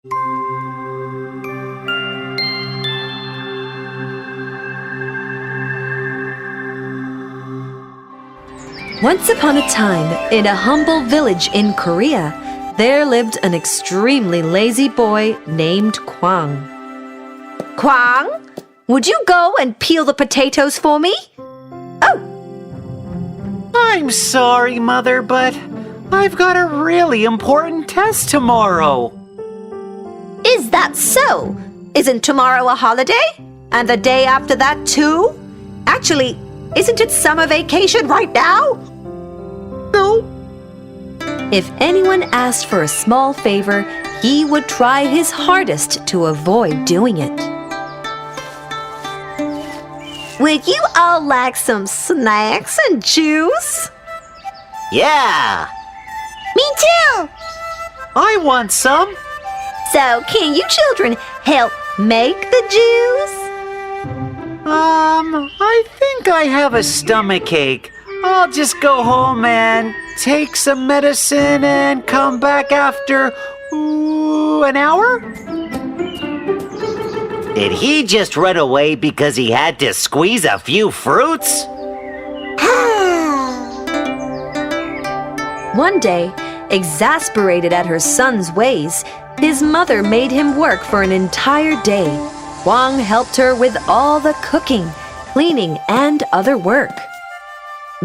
Once upon a time, in a humble village in Korea, there lived an extremely lazy boy named Kwang. Kwang, would you go and peel the potatoes for me? Oh! I'm sorry, Mother, but I've got a really important test tomorrow. Is that so? Isn't tomorrow a holiday? And the day after that too? Actually, isn't it summer vacation right now? No. If anyone asked for a small favor, he would try his hardest to avoid doing it. Would you all like some snacks and juice? Yeah. Me too! I want some. So, can you children help make the juice? I think I have a stomachache. I'll just go home and take some medicine and come back after, an hour? Did he just run away because he had to squeeze a few fruits? One day, exasperated at her son's ways, his mother made him work for an entire day. Kwang helped her with all the cooking, cleaning, and other work.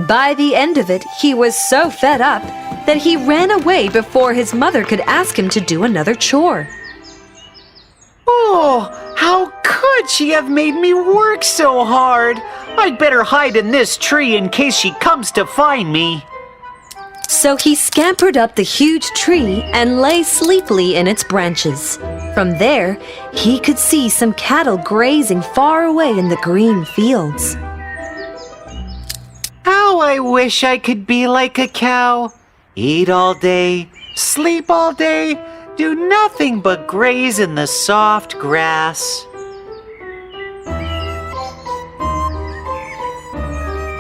By the end of it, he was so fed up that he ran away before his mother could ask him to do another chore. Oh, how could she have made me work so hard? I'd better hide in this tree in case she comes to find me. So he scampered up the huge tree and lay sleepily in its branches. From there, he could see some cattle grazing far away in the green fields. How I wish I could be like a cow. Eat all day, sleep all day, do nothing but graze in the soft grass.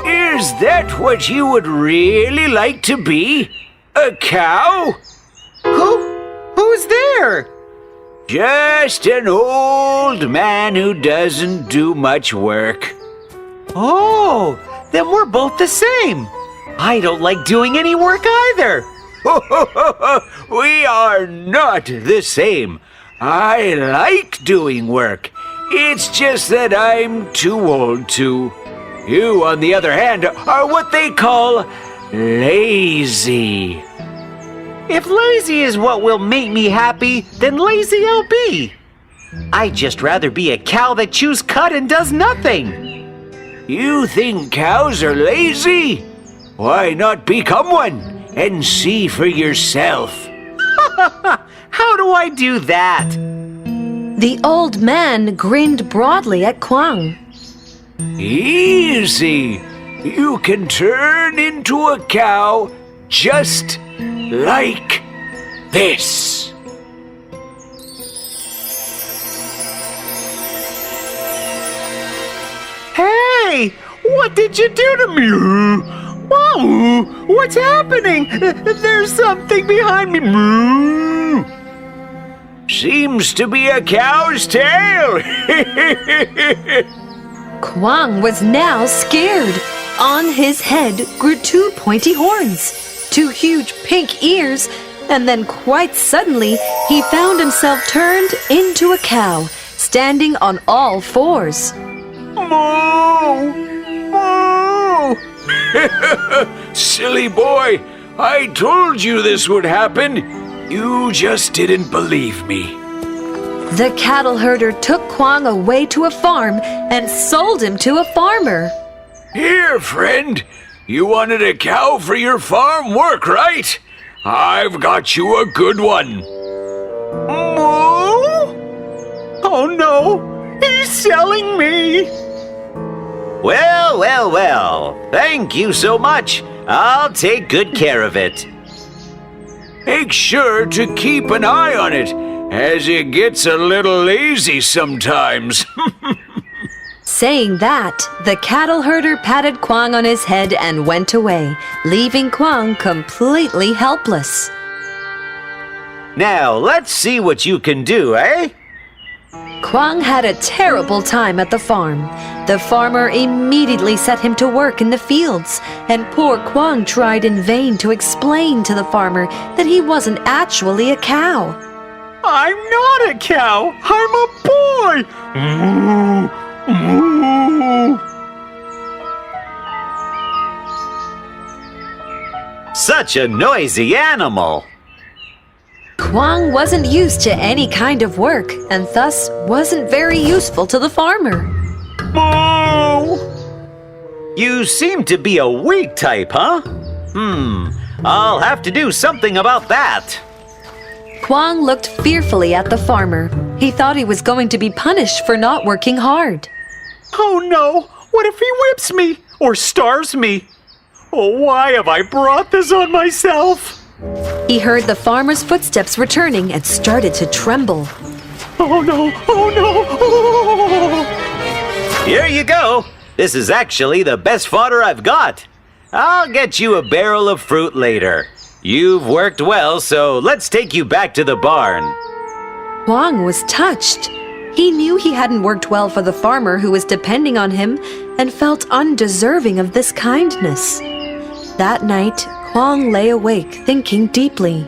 Is that what you would really like to be? A cow? Who's there? Just an old man who doesn't do much work. Oh, then we're both the same. I don't like doing any work either. We are not the same. I like doing work. It's just that I'm too old to. You, on the other hand, are what they call lazy. If lazy is what will make me happy, then lazy I'll be. I'd just rather be a cow that chews cud and does nothing. You think cows are lazy? Why not become one and see for yourself? How do I do that? The old man grinned broadly at Kwang. Easy. You can turn into a cow just like this. Hey, what did you do to me? Whoa, what's happening? There's something behind me. Seems to be a cow's tail. Kwang was now scared. On his head grew two pointy horns, two huge pink ears, and then quite suddenly he found himself turned into a cow, standing on all fours. Moo! Moo! Silly boy, I told you this would happen. You just didn't believe me. The cattle herder took Kwang away to a farm and sold him to a farmer. Here, friend, you wanted a cow for your farm work, right? I've got you a good one. Moo? Oh no, he's selling me. Well, thank you so much. I'll take good care of it. Make sure to keep an eye on it, as it gets a little lazy sometimes. Saying that, the cattle herder patted Kwang on his head and went away, leaving Kwang completely helpless. Now, let's see what you can do, eh? Kwang had a terrible time at the farm. The farmer immediately set him to work in the fields, and poor Kwang tried in vain to explain to the farmer that he wasn't actually a cow. I'm not a cow. I'm a boy. Moo, moo. Such a noisy animal. Kwang wasn't used to any kind of work and thus wasn't very useful to the farmer. Moo! You seem to be a weak type, huh? I'll have to do something about that. Kwang looked fearfully at the farmer. He thought he was going to be punished for not working hard. Oh no, what if he whips me or starves me? Oh, why have I brought this on myself? He heard the farmer's footsteps returning and started to tremble. Oh no, oh no, oh! Here you go. This is actually the best fodder I've got. I'll get you a barrel of fruit later. You've worked well, so let's take you back to the barn. Kwang was touched. He knew he hadn't worked well for the farmer who was depending on him and felt undeserving of this kindness. That night, Kwang lay awake thinking deeply.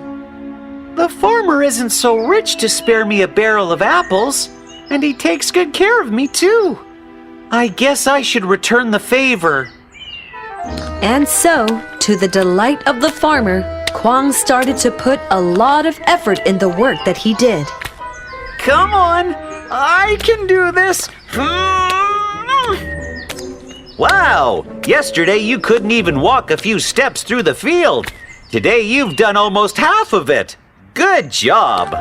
The farmer isn't so rich to spare me a barrel of apples, and he takes good care of me too. I guess I should return the favor. And so, to the delight of the farmer, Kwang started to put a lot of effort in the work that he did. Come on, I can do this. Wow! Yesterday you couldn't even walk a few steps through the field. Today you've done almost half of it. Good job!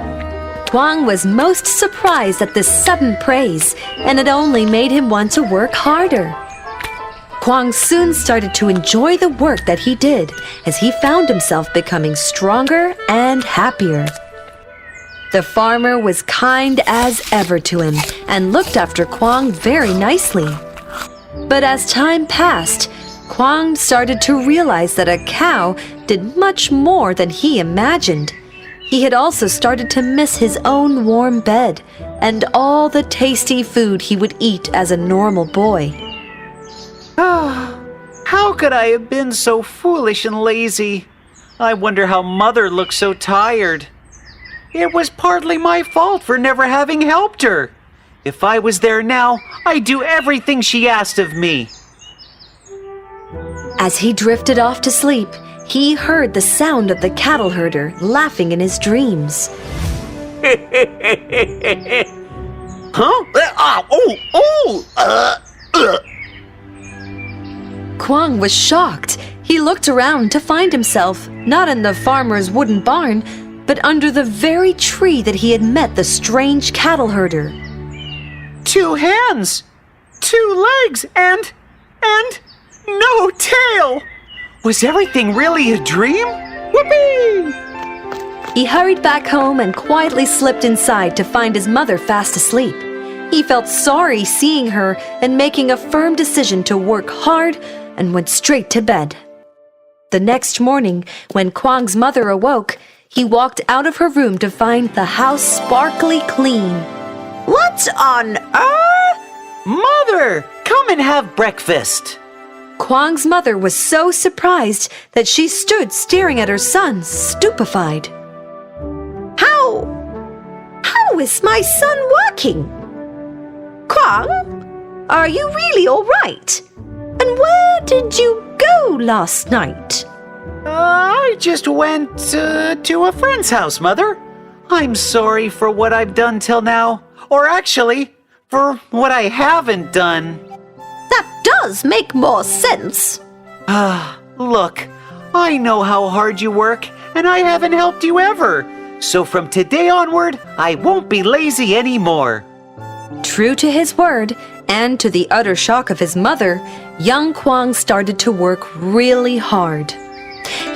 Kwang was most surprised at this sudden praise, and it only made him want to work harder. Kwang soon started to enjoy the work that he did, as he found himself becoming stronger and happier. The farmer was kind as ever to him and looked after Kwang very nicely. But as time passed, Kwang started to realize that a cow did much more than he imagined. He had also started to miss his own warm bed and all the tasty food he would eat as a normal boy. How could I have been so foolish and lazy? I wonder how Mother looks so tired. It was partly my fault for never having helped her. If I was there now, I'd do everything she asked of me. As he drifted off to sleep, he heard the sound of the cattle herder laughing in his dreams. Kwang was shocked. He looked around to find himself not in the farmer's wooden barn, but under the very tree that he had met the strange cattle herder. 2 hands, 2 legs, and no tail! Was everything really a dream? Whoopee! He hurried back home and quietly slipped inside to find his mother fast asleep. He felt sorry seeing her and making a firm decision to work hard and went straight to bed. The next morning, when Kwang's mother awoke, he walked out of her room to find the house sparkly clean. What on earth? Mother, come and have breakfast. Kwang's mother was so surprised that she stood staring at her son, stupefied. How is my son working? Kwang, are you really all right? And where did you go last night? I just went to a friend's house, Mother. I'm sorry for what I've done till now. Or actually, for what I haven't done. That does make more sense. Look, I know how hard you work, and I haven't helped you ever. So from today onward, I won't be lazy anymore. True to his word, and to the utter shock of his mother, young Kwang started to work really hard.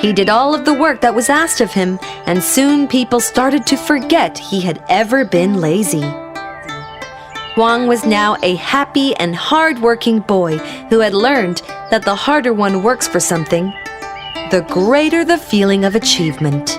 He did all of the work that was asked of him, and soon people started to forget he had ever been lazy. Kwang was now a happy and hard-working boy who had learned that the harder one works for something, the greater the feeling of achievement.